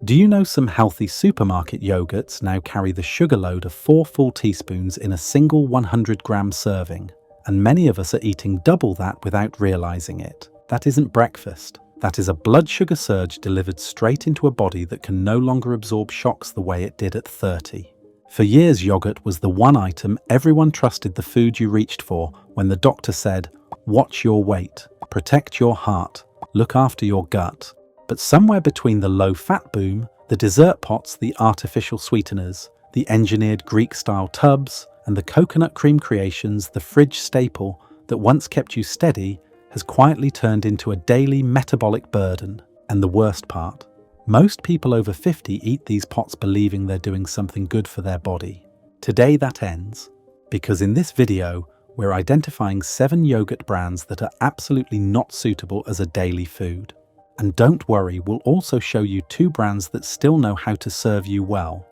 Do you know some healthy supermarket yogurts now carry the sugar load of 4 full teaspoons in a single 100-gram serving? And many of us are eating double that without realizing it. That isn't breakfast. That is a blood sugar surge delivered straight into a body that can no longer absorb shocks the way it did at 30. For years, yogurt was the one item everyone trusted, the food you reached for when the doctor said, "Watch your weight, protect your heart, look after your gut." But somewhere between the low-fat boom, the dessert pots, the artificial sweeteners, the engineered Greek-style tubs, and the coconut cream creations, the fridge staple that once kept you steady has quietly turned into a daily metabolic burden. And the worst part, most people over 50 eat these pots believing they're doing something good for their body. Today that ends, because in this video, we're identifying 7 yogurt brands that are absolutely not suitable as a daily food. And don't worry, we'll also show you 2 brands that still know how to serve you well.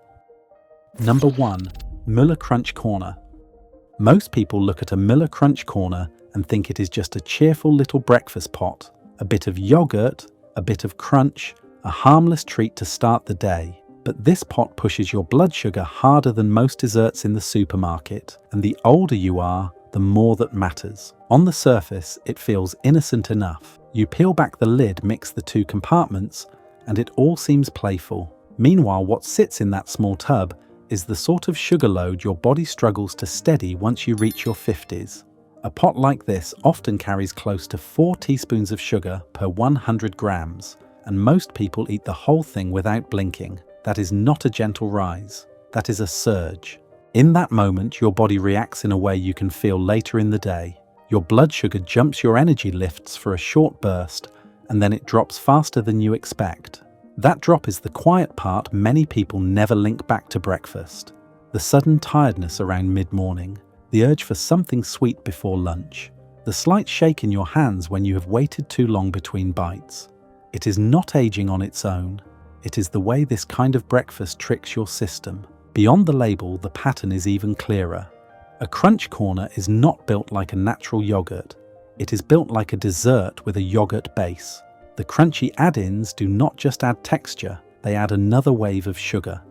Number 1. Müller Crunch Corner. Most people look at a Müller Crunch Corner and think it is just a cheerful little breakfast pot, a bit of yogurt, a bit of crunch, a harmless treat to start the day. But this pot pushes your blood sugar harder than most desserts in the supermarket, and the older you are, the more that matters. On the surface, it feels innocent enough. You peel back the lid, mix the 2 compartments, and it all seems playful. Meanwhile, what sits in that small tub is the sort of sugar load your body struggles to steady once you reach your 50s. A pot like this often carries close to 4 teaspoons of sugar per 100 grams, and most people eat the whole thing without blinking. That is not a gentle rise. That is a surge. In that moment, your body reacts in a way you can feel later in the day. Your blood sugar jumps, your energy lifts for a short burst, and then it drops faster than you expect. That drop is the quiet part many people never link back to breakfast. The sudden tiredness around mid-morning, the urge for something sweet before lunch, the slight shake in your hands when you have waited too long between bites. It is not aging on its own. It is the way this kind of breakfast tricks your system. Beyond the label, the pattern is even clearer. A crunch corner is not built like a natural yogurt. It is built like a dessert with a yogurt base. The crunchy add-ins do not just add texture, they add another wave of sugar.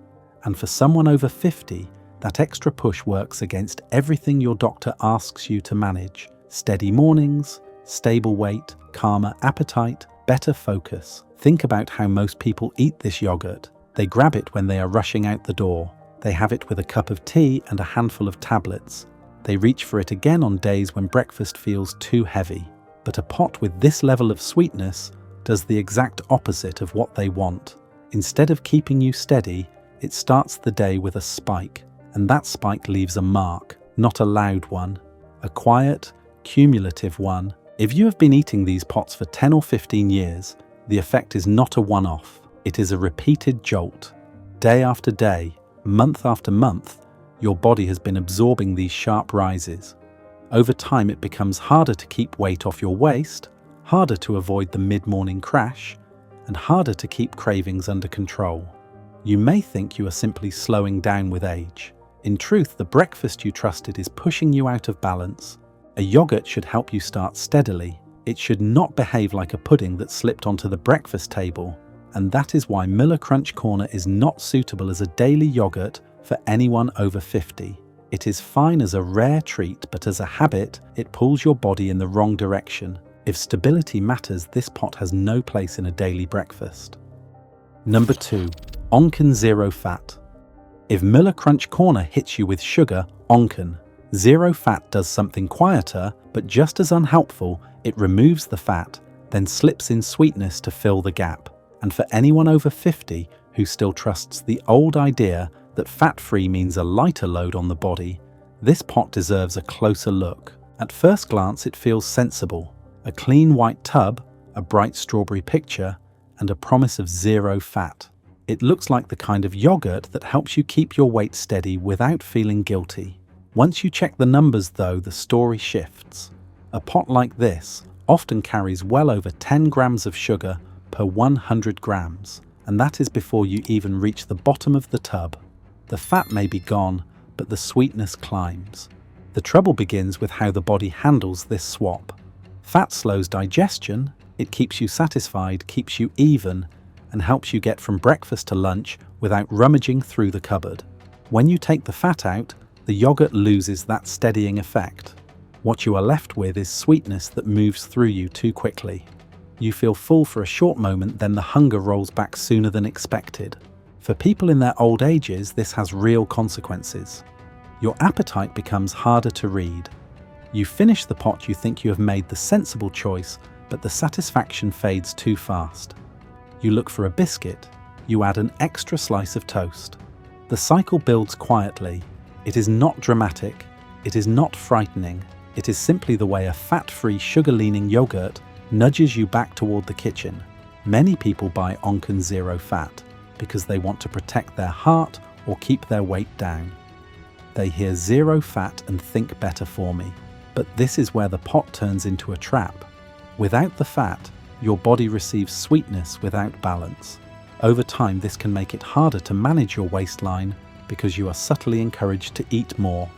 And for someone over 50, that extra push works against everything your doctor asks you to manage. Steady mornings, stable weight, calmer appetite, better focus. Think about how most people eat this yogurt. They grab it when they are rushing out the door. They have it with a cup of tea and a handful of tablets. They reach for it again on days when breakfast feels too heavy. But a pot with this level of sweetness does the exact opposite of what they want. Instead of keeping you steady, it starts the day with a spike. And that spike leaves a mark, not a loud one, a quiet, cumulative one. If you have been eating these pots for 10 or 15 years, the effect is not a one-off. It is a repeated jolt. Day after day, month after month, your body has been absorbing these sharp rises. Over time, it becomes harder to keep weight off your waist, harder to avoid the mid-morning crash, and harder to keep cravings under control. You may think you are simply slowing down with age. In truth, the breakfast you trusted is pushing you out of balance. A yogurt should help you start steadily. It should not behave like a pudding that slipped onto the breakfast table. And that is why Müller Crunch Corner is not suitable as a daily yogurt for anyone over 50. It is fine as a rare treat, but as a habit, it pulls your body in the wrong direction. If stability matters, this pot has no place in a daily breakfast. Number 2. Enken Zero Fat. If Müller Crunch Corner hits you with sugar, Enken Zero Fat does something quieter, but just as unhelpful. It removes the fat, then slips in sweetness to fill the gap. And for anyone over 50 who still trusts the old idea that fat-free means a lighter load on the body, this pot deserves a closer look. At first glance, it feels sensible. A clean white tub, a bright strawberry picture, and a promise of zero fat. It looks like the kind of yogurt that helps you keep your weight steady without feeling guilty. Once you check the numbers, though, the story shifts. A pot like this often carries well over 10 grams of sugar per 100 grams, and that is before you even reach the bottom of the tub. The fat may be gone, but the sweetness climbs. The trouble begins with how the body handles this swap. Fat slows digestion, it keeps you satisfied, keeps you even, and helps you get from breakfast to lunch without rummaging through the cupboard. When you take the fat out, the yogurt loses that steadying effect. What you are left with is sweetness that moves through you too quickly. You feel full for a short moment, then the hunger rolls back sooner than expected. For people in their old ages, this has real consequences. Your appetite becomes harder to read. You finish the pot, you think you have made the sensible choice, but the satisfaction fades too fast. You look for a biscuit, you add an extra slice of toast. The cycle builds quietly. It is not dramatic, it is not frightening, it is simply the way a fat-free, sugar-leaning yogurt nudges you back toward the kitchen. Many people buy Enken Zero Fat because they want to protect their heart or keep their weight down. They hear zero fat and think better for me. But this is where the pot turns into a trap. Without the fat, your body receives sweetness without balance. Over time, this can make it harder to manage your waistline because you are subtly encouraged to eat more.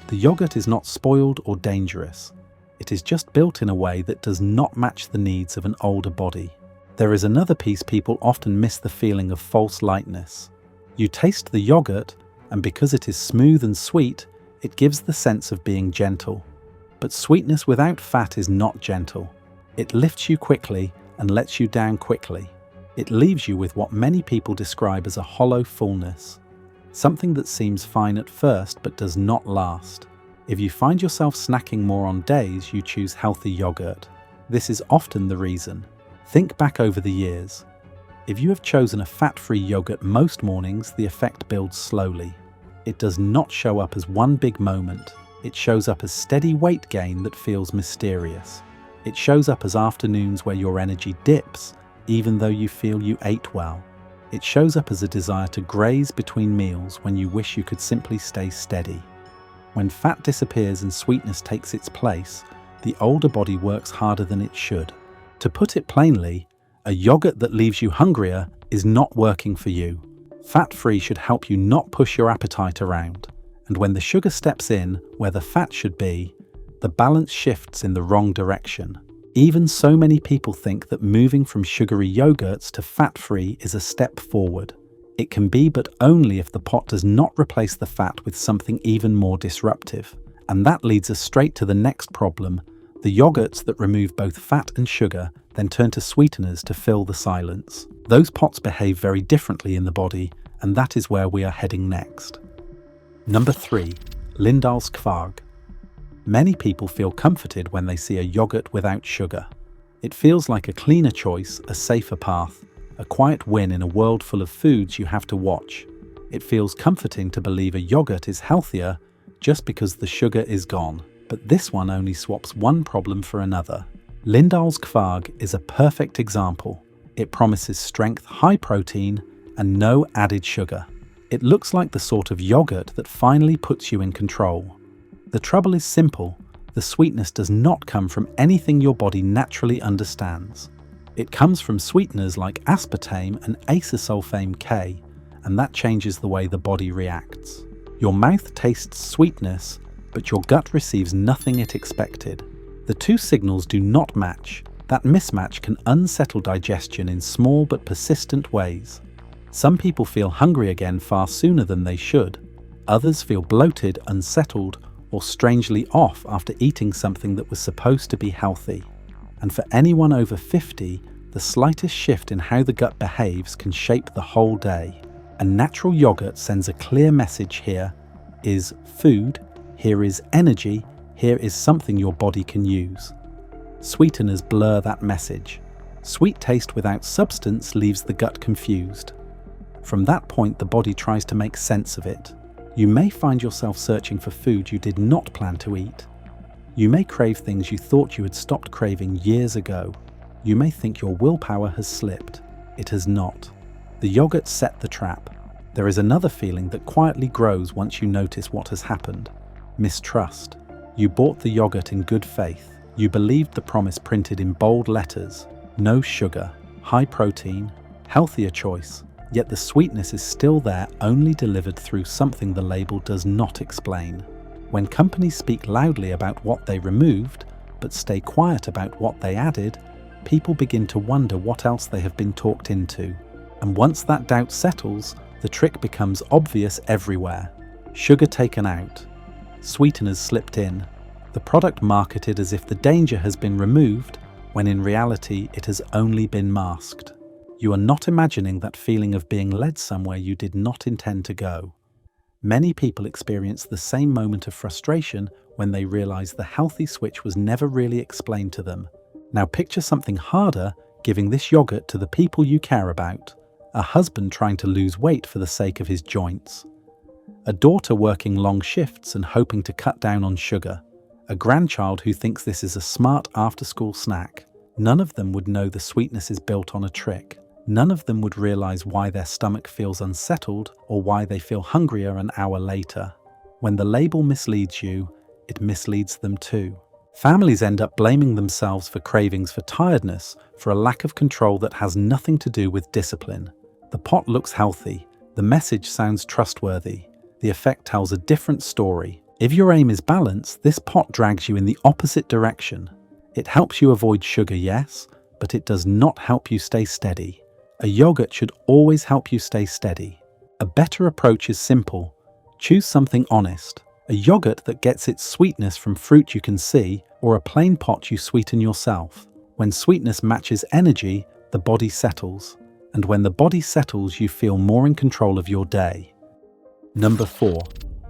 The yogurt is not spoiled or dangerous. It is just built in a way that does not match the needs of an older body. There is another piece: people often miss the feeling of false lightness. You taste the yogurt, and because it is smooth and sweet, it gives the sense of being gentle. But sweetness without fat is not gentle. It lifts you quickly and lets you down quickly. It leaves you with what many people describe as a hollow fullness. Something that seems fine at first but does not last. If you find yourself snacking more on days you choose healthy yogurt, this is often the reason. Think back over the years. If you have chosen a fat-free yogurt most mornings, the effect builds slowly. It does not show up as one big moment. It shows up as steady weight gain that feels mysterious. It shows up as afternoons where your energy dips, even though you feel you ate well. It shows up as a desire to graze between meals when you wish you could simply stay steady. When fat disappears and sweetness takes its place, the older body works harder than it should. To put it plainly, a yogurt that leaves you hungrier is not working for you. Fat-free should help you not push your appetite around. And when the sugar steps in where the fat should be, the balance shifts in the wrong direction. Even so, many people think that moving from sugary yogurts to fat-free is a step forward. It can be, but only if the pot does not replace the fat with something even more disruptive. And that leads us straight to the next problem. The yogurts that remove both fat and sugar then turn to sweeteners to fill the silence. Those pots behave very differently in the body, and that is where we are heading next. Number 3. Lindal's Kvag. Many people feel comforted when they see a yogurt without sugar. It feels like a cleaner choice, a safer path, a quiet win in a world full of foods you have to watch. It feels comforting to believe a yogurt is healthier just because the sugar is gone. But this one only swaps one problem for another. Lindal's Kvag is a perfect example. It promises strength, high protein, and no added sugar. It looks like the sort of yogurt that finally puts you in control. The trouble is simple. The sweetness does not come from anything your body naturally understands. It comes from sweeteners like aspartame and acesulfame K, and that changes the way the body reacts. Your mouth tastes sweetness, but your gut receives nothing it expected. The two signals do not match. That mismatch can unsettle digestion in small but persistent ways. Some people feel hungry again far sooner than they should. Others feel bloated, unsettled, or strangely off after eating something that was supposed to be healthy. And for anyone over 50, the slightest shift in how the gut behaves can shape the whole day. A natural yogurt sends a clear message: here is food, here is energy, here is something your body can use. Sweeteners blur that message. Sweet taste without substance leaves the gut confused. From that point, the body tries to make sense of it. You may find yourself searching for food you did not plan to eat. You may crave things you thought you had stopped craving years ago. You may think your willpower has slipped. It has not. The yogurt set the trap. There is another feeling that quietly grows once you notice what has happened. Mistrust. You bought the yogurt in good faith. You believed the promise printed in bold letters: no sugar, high protein, healthier choice. Yet the sweetness is still there, only delivered through something the label does not explain. When companies speak loudly about what they removed, but stay quiet about what they added, people begin to wonder what else they have been talked into. And once that doubt settles, the trick becomes obvious everywhere. Sugar taken out, sweeteners slipped in, the product marketed as if the danger has been removed, when in reality it has only been masked. You are not imagining that feeling of being led somewhere you did not intend to go. Many people experience the same moment of frustration when they realize the healthy switch was never really explained to them. Now picture something harder, giving this yogurt to the people you care about. A husband trying to lose weight for the sake of his joints. A daughter working long shifts and hoping to cut down on sugar. A grandchild who thinks this is a smart after-school snack. None of them would know the sweetness is built on a trick. None of them would realize why their stomach feels unsettled or why they feel hungrier an hour later. When the label misleads you, it misleads them too. Families end up blaming themselves for cravings for tiredness, for a lack of control that has nothing to do with discipline. The pot looks healthy, the message sounds trustworthy, the effect tells a different story. If your aim is balance, this pot drags you in the opposite direction. It helps you avoid sugar, yes, but it does not help you stay steady. A yogurt should always help you stay steady. A better approach is simple. Choose something honest. A yogurt that gets its sweetness from fruit you can see, or a plain pot you sweeten yourself. When sweetness matches energy, the body settles. And when the body settles, you feel more in control of your day. Number 4.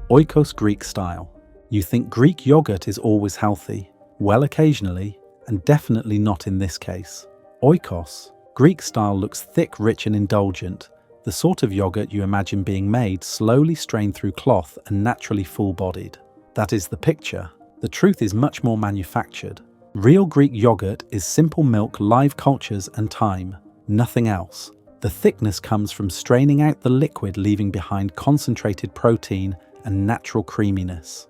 Ocos Greek style. You think Greek yogurt is always healthy? Well, occasionally, and definitely not in this case. Ocos Greek style looks thick, rich and indulgent, the sort of yogurt you imagine being made slowly strained through cloth and naturally full-bodied. That is the picture. The truth is much more manufactured. Real Greek yogurt is simple milk, live cultures and time. Nothing else. The thickness comes from straining out the liquid, leaving behind concentrated protein and natural creaminess.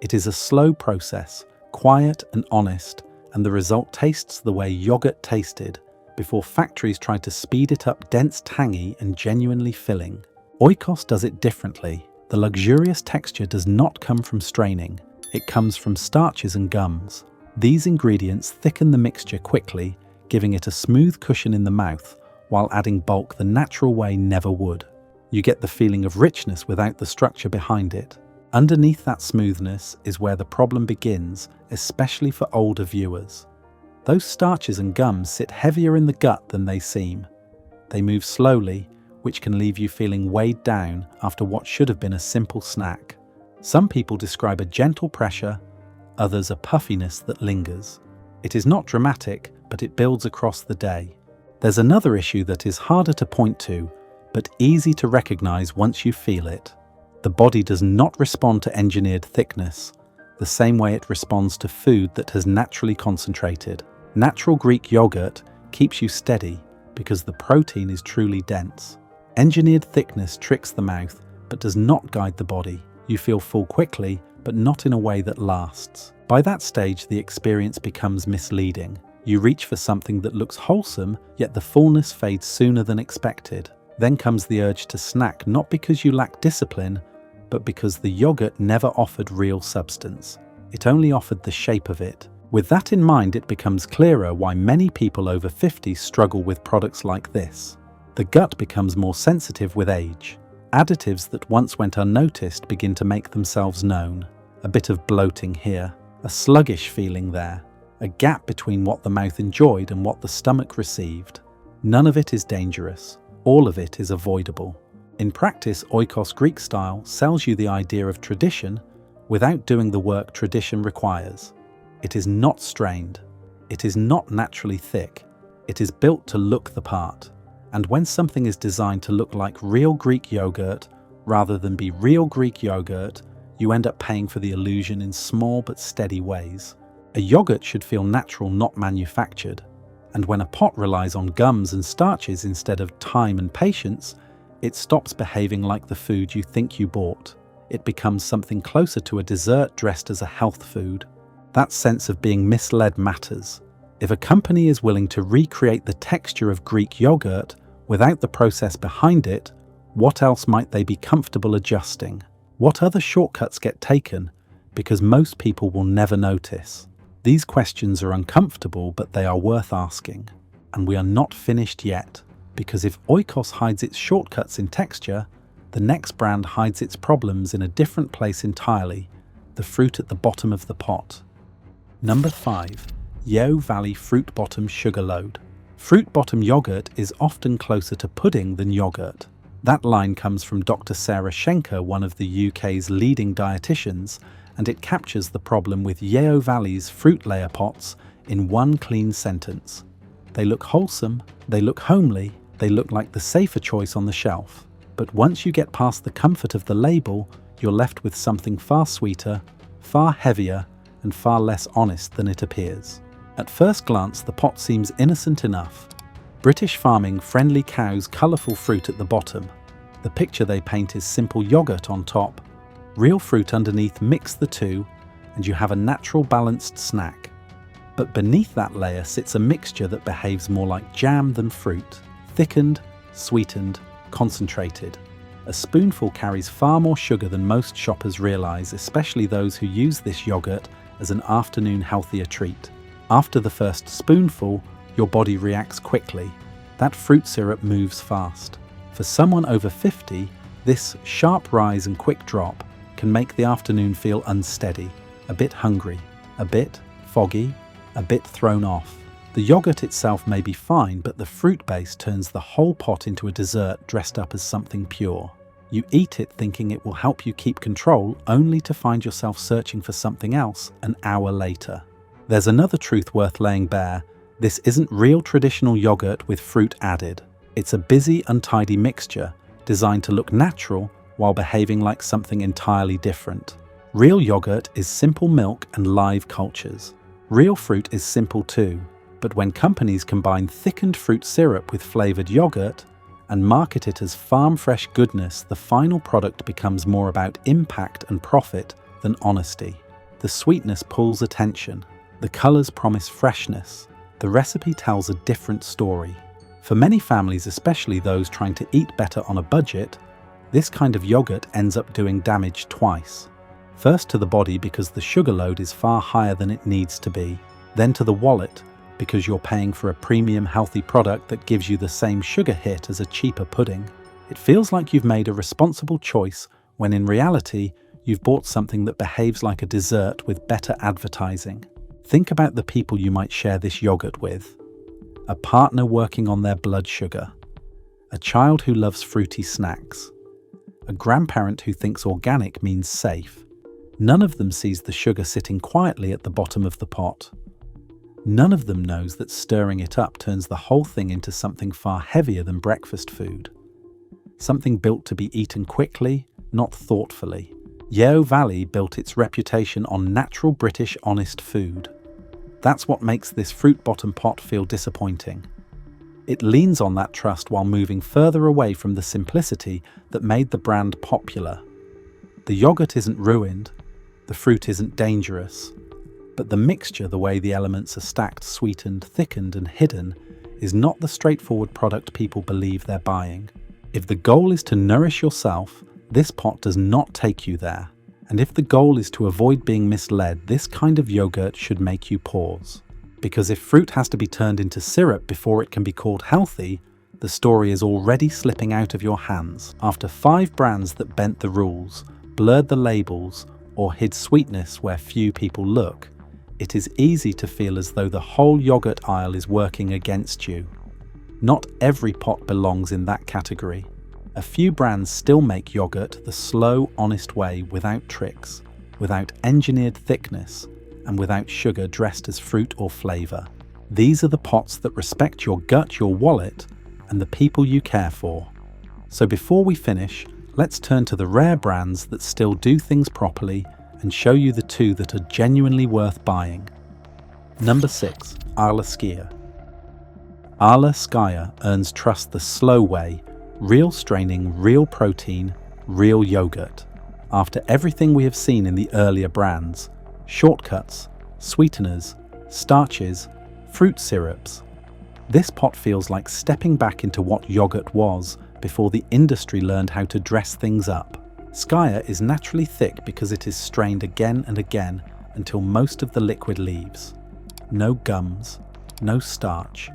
It is a slow process, quiet and honest, and the result tastes the way yogurt tasted before factories tried to speed it up dense, tangy and genuinely filling. Ocos does it differently. The luxurious texture does not come from straining. It comes from starches and gums. These ingredients thicken the mixture quickly, giving it a smooth cushion in the mouth, while adding bulk the natural way never would. You get the feeling of richness without the structure behind it. Underneath that smoothness is where the problem begins, especially for older viewers. Those starches and gums sit heavier in the gut than they seem. They move slowly, which can leave you feeling weighed down after what should have been a simple snack. Some people describe a gentle pressure, others a puffiness that lingers. It is not dramatic, but it builds across the day. There's another issue that is harder to point to, but easy to recognize once you feel it. The body does not respond to engineered thickness, the same way it responds to food that has naturally concentrated. Natural Greek yogurt keeps you steady because the protein is truly dense. Engineered thickness tricks the mouth, but does not guide the body. You feel full quickly, but not in a way that lasts. By that stage, the experience becomes misleading. You reach for something that looks wholesome, yet the fullness fades sooner than expected. Then comes the urge to snack, not because you lack discipline, but because the yogurt never offered real substance. It only offered the shape of it. With that in mind, it becomes clearer why many people over 50 struggle with products like this. The gut becomes more sensitive with age. Additives that once went unnoticed begin to make themselves known. A bit of bloating here, a sluggish feeling there, a gap between what the mouth enjoyed and what the stomach received. None of it is dangerous. All of it is avoidable. In practice, Ocos Greek style sells you the idea of tradition without doing the work tradition requires. It is not strained. It is not naturally thick. It is built to look the part. And when something is designed to look like real Greek yogurt rather than be real Greek yogurt, you end up paying for the illusion in small but steady ways. A yogurt should feel natural, not manufactured. And when a pot relies on gums and starches instead of time and patience, it stops behaving like the food you think you bought. It becomes something closer to a dessert dressed as a health food. That sense of being misled matters. If a company is willing to recreate the texture of Greek yogurt without the process behind it, what else might they be comfortable adjusting? What other shortcuts get taken because most people will never notice? These questions are uncomfortable, but they are worth asking. And we are not finished yet. Because if Oikos hides its shortcuts in texture, the next brand hides its problems in a different place entirely, the fruit at the bottom of the pot. Number 5. Yeo Valley Fruit Bottom Sugar Load. Fruit bottom yogurt is often closer to pudding than yogurt. That line comes from Dr. Sarah Schenker, one of the UK's leading dietitians, and it captures the problem with Yeo Valley's fruit layer pots in one clean sentence. They look wholesome, they look homely, they look like the safer choice on the shelf. But once you get past the comfort of the label, you're left with something far sweeter, far heavier, and far less honest than it appears. At first glance, the pot seems innocent enough. British farming, friendly cows, colourful fruit at the bottom. The picture they paint is simple yogurt on top. Real fruit underneath, mix the two, and you have a natural balanced snack. But beneath that layer sits a mixture that behaves more like jam than fruit. Thickened, sweetened, concentrated. A spoonful carries far more sugar than most shoppers realise, especially those who use this yogurt as an afternoon healthier treat. After the first spoonful, your body reacts quickly. That fruit syrup moves fast. For someone over 50, this sharp rise and quick drop can make the afternoon feel unsteady, a bit hungry, a bit foggy, a bit thrown off. The yogurt itself may be fine, but the fruit base turns the whole pot into a dessert dressed up as something pure. You eat it thinking it will help you keep control, only to find yourself searching for something else an hour later. There's another truth worth laying bare. This isn't real traditional yogurt with fruit added. It's a busy, untidy mixture designed to look natural while behaving like something entirely different. Real yogurt is simple milk and live cultures. Real fruit is simple too. But when companies combine thickened fruit syrup with flavoured yogurt and market it as farm-fresh goodness, the final product becomes more about impact and profit than honesty. The sweetness pulls attention. The colours promise freshness. The recipe tells a different story. For many families, especially those trying to eat better on a budget, this kind of yogurt ends up doing damage twice. First to the body because the sugar load is far higher than it needs to be. Then to the wallet, because you're paying for a premium healthy product that gives you the same sugar hit as a cheaper pudding. It feels like you've made a responsible choice when in reality you've bought something that behaves like a dessert with better advertising. Think about the people you might share this yogurt with. A partner working on their blood sugar. A child who loves fruity snacks. A grandparent who thinks organic means safe. None of them sees the sugar sitting quietly at the bottom of the pot. None of them knows that stirring it up turns the whole thing into something far heavier than breakfast food. Something built to be eaten quickly, not thoughtfully. Yeo Valley built its reputation on natural British honest food. That's what makes this fruit bottom pot feel disappointing. It leans on that trust while moving further away from the simplicity that made the brand popular. The yogurt isn't ruined, the fruit isn't dangerous. But the mixture, the way the elements are stacked, sweetened, thickened and hidden, is not the straightforward product people believe they're buying. If the goal is to nourish yourself, this pot does not take you there. And if the goal is to avoid being misled, this kind of yogurt should make you pause. Because if fruit has to be turned into syrup before it can be called healthy, the story is already slipping out of your hands. After 5 brands that bent the rules, blurred the labels, or hid sweetness where few people look, it is easy to feel as though the whole yogurt aisle is working against you. Not every pot belongs in that category. A few brands still make yogurt the slow, honest way, without tricks, without engineered thickness, and without sugar dressed as fruit or flavour. These are the pots that respect your gut, your wallet, and the people you care for. So before we finish, let's turn to the rare brands that still do things properly and show you the 2 that are genuinely worth buying. Number 6. Skia. Skia earns trust the slow way, real straining, real protein, real yogurt. After everything we have seen in the earlier brands, shortcuts, sweeteners, starches, fruit syrups, this pot feels like stepping back into what yogurt was before the industry learned how to dress things up. Skia is naturally thick because it is strained again and again until most of the liquid leaves. No gums, no starch,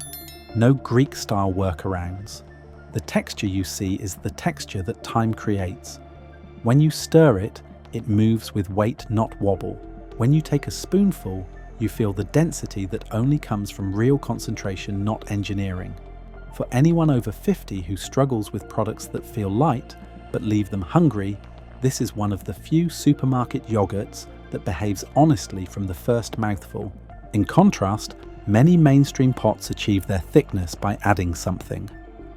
no Greek-style workarounds. The texture you see is the texture that time creates. When you stir it, it moves with weight, not wobble. When you take a spoonful, you feel the density that only comes from real concentration, not engineering. For anyone over 50 who struggles with products that feel light but leave them hungry, this is one of the few supermarket yogurts that behaves honestly from the first mouthful. In contrast, many mainstream pots achieve their thickness by adding something.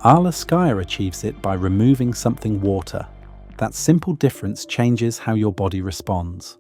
Skia achieves it by removing something water. That simple difference changes how your body responds.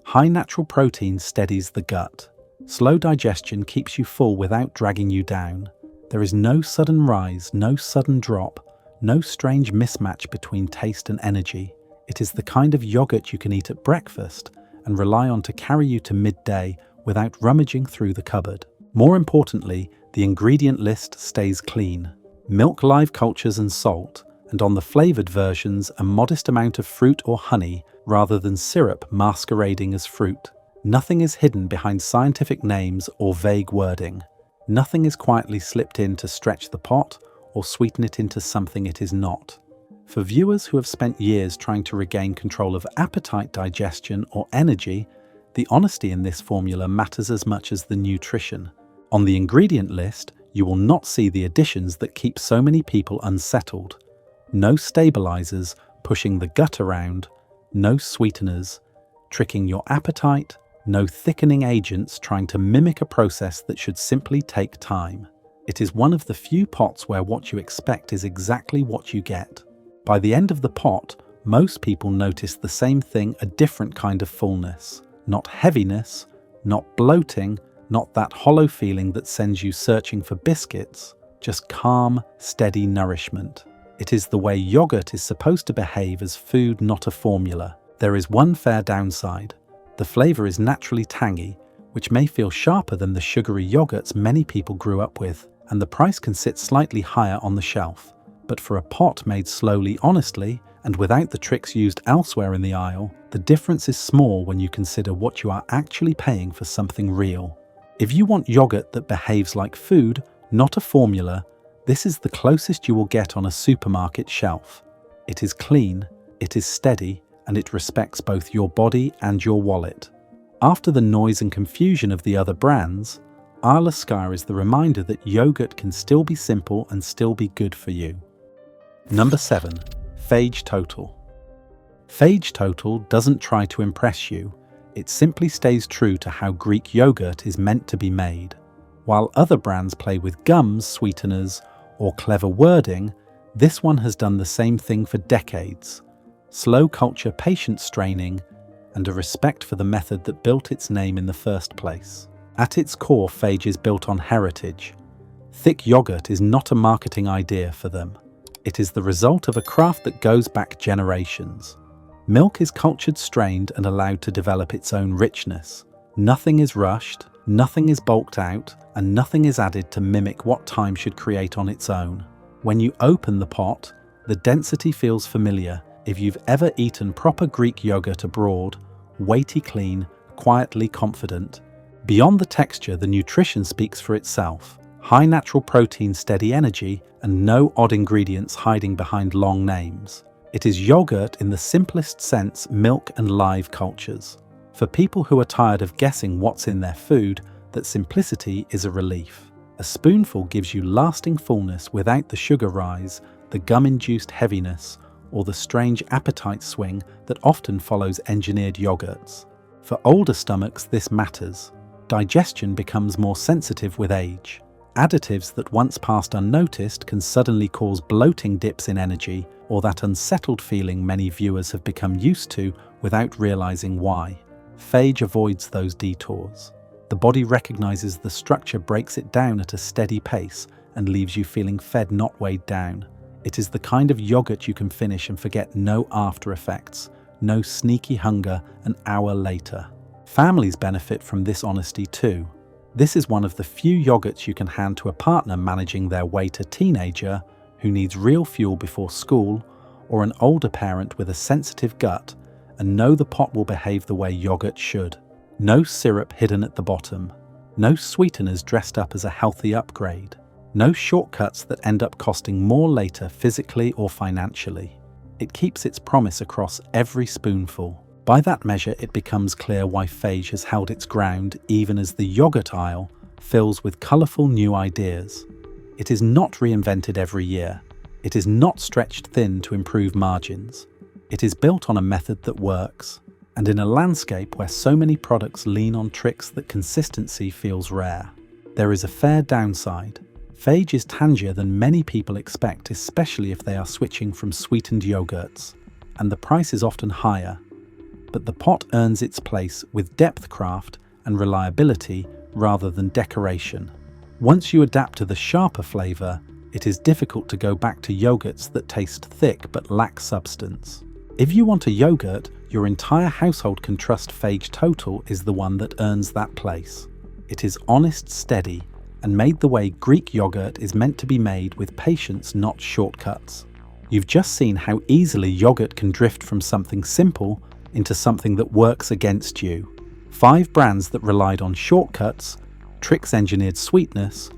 High natural protein steadies the gut. Slow digestion keeps you full without dragging you down. There is no sudden rise, no sudden drop, no strange mismatch between taste and energy. It is the kind of yogurt you can eat at breakfast and rely on to carry you to midday without rummaging through the cupboard. More importantly, the ingredient list stays clean. Milk, live cultures and salt, and on the flavoured versions a modest amount of fruit or honey rather than syrup masquerading as fruit. Nothing is hidden behind scientific names or vague wording. Nothing is quietly slipped in to stretch the pot or sweeten it into something it is not. For viewers who have spent years trying to regain control of appetite, digestion or energy, the honesty in this formula matters as much as the nutrition. On the ingredient list, you will not see the additions that keep so many people unsettled. No stabilizers pushing the gut around, no sweeteners tricking your appetite, no thickening agents trying to mimic a process that should simply take time. It is one of the few pots where what you expect is exactly what you get. By the end of the pot, most people notice the same thing, a different kind of fullness. Not heaviness, not bloating, not that hollow feeling that sends you searching for biscuits, just calm, steady nourishment. It is the way yogurt is supposed to behave as food, not a formula. There is one fair downside. The flavour is naturally tangy, which may feel sharper than the sugary yogurts many people grew up with, and the price can sit slightly higher on the shelf. But for a pot made slowly, honestly, and without the tricks used elsewhere in the aisle, the difference is small when you consider what you are actually paying for something real. If you want yogurt that behaves like food, not a formula, this is the closest you will get on a supermarket shelf. It is clean, it is steady, and it respects both your body and your wallet. After the noise and confusion of the other brands, Skia is the reminder that yogurt can still be simple and still be good for you. Number 7. Fage Total. Fage Total doesn't try to impress you, it simply stays true to how Greek yogurt is meant to be made. While other brands play with gums, sweeteners, or clever wording, this one has done the same thing for decades. Slow culture, patient straining, and a respect for the method that built its name in the first place. At its core, Fage is built on heritage. Thick yogurt is not a marketing idea for them. It is the result of a craft that goes back generations. Milk is cultured, strained, and allowed to develop its own richness. Nothing is rushed, nothing is bulked out, and nothing is added to mimic what time should create on its own. When you open the pot, the density feels familiar. If you've ever eaten proper Greek yogurt abroad, weighty, clean, quietly confident. Beyond the texture, the nutrition speaks for itself. High natural protein, steady energy, and no odd ingredients hiding behind long names. It is yogurt in the simplest sense, milk and live cultures. For people who are tired of guessing what's in their food, that simplicity is a relief. A spoonful gives you lasting fullness without the sugar rise, the gum-induced heaviness, or the strange appetite swing that often follows engineered yogurts. For older stomachs, this matters. Digestion becomes more sensitive with age. Additives that once passed unnoticed can suddenly cause bloating, dips in energy, or that unsettled feeling many viewers have become used to without realizing why. Fage avoids those detours. The body recognizes the structure, breaks it down at a steady pace, and leaves you feeling fed, not weighed down. It is the kind of yogurt you can finish and forget, no after effects, no sneaky hunger an hour later. Families benefit from this honesty too. This is one of the few yogurts you can hand to a partner managing their weight, a teenager who needs real fuel before school, or an older parent with a sensitive gut, and know the pot will behave the way yogurt should. No syrup hidden at the bottom. No sweeteners dressed up as a healthy upgrade. No shortcuts that end up costing more later physically or financially. It keeps its promise across every spoonful. By that measure, it becomes clear why Fage has held its ground even as the yoghurt aisle fills with colourful new ideas. It is not reinvented every year. It is not stretched thin to improve margins. It is built on a method that works. And in a landscape where so many products lean on tricks that consistency feels rare, there is a fair downside. Fage is tangier than many people expect, especially if they are switching from sweetened yogurts, and the price is often higher. But the pot earns its place with depth craft and reliability rather than decoration. Once you adapt to the sharper flavour, it is difficult to go back to yogurts that taste thick but lack substance. If you want a yogurt your entire household can trust, Fage Total is the one that earns that place. It is honest, steady, and made the way Greek yogurt is meant to be made, with patience, not shortcuts. You've just seen how easily yogurt can drift from something simple into something that works against you. 5 brands that relied on shortcuts, tricks engineered sweetness,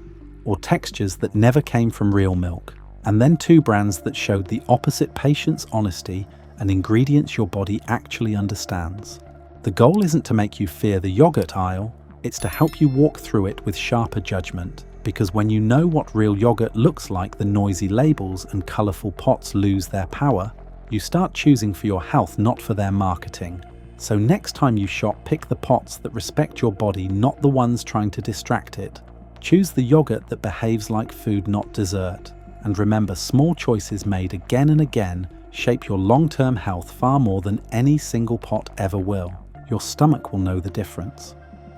or textures that never came from real milk. And then 2 brands that showed the opposite: patience, honesty, and ingredients your body actually understands. The goal isn't to make you fear the yogurt aisle, it's to help you walk through it with sharper judgment. Because when you know what real yogurt looks like, the noisy labels and colourful pots lose their power. You start choosing for your health, not for their marketing. So next time you shop, pick the pots that respect your body, not the ones trying to distract it. Choose the yogurt that behaves like food, not dessert. And remember, small choices made again and again shape your long-term health far more than any single pot ever will. Your stomach will know the difference.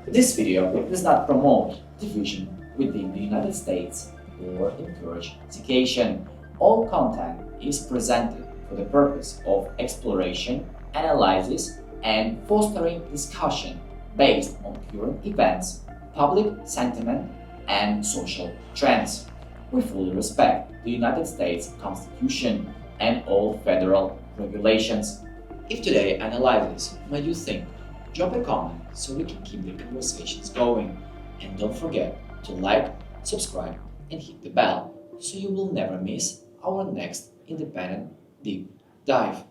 This video does not promote division within the United States or encourage education. All content is presented for the purpose of exploration, analysis, and fostering discussion based on current events, public sentiment, and social trends. We fully respect the United States Constitution and all federal regulations. If today analysis made you think, drop a comment so we can keep the conversations going. And don't forget to like, subscribe, and hit the bell so you will never miss our next independent deep dive.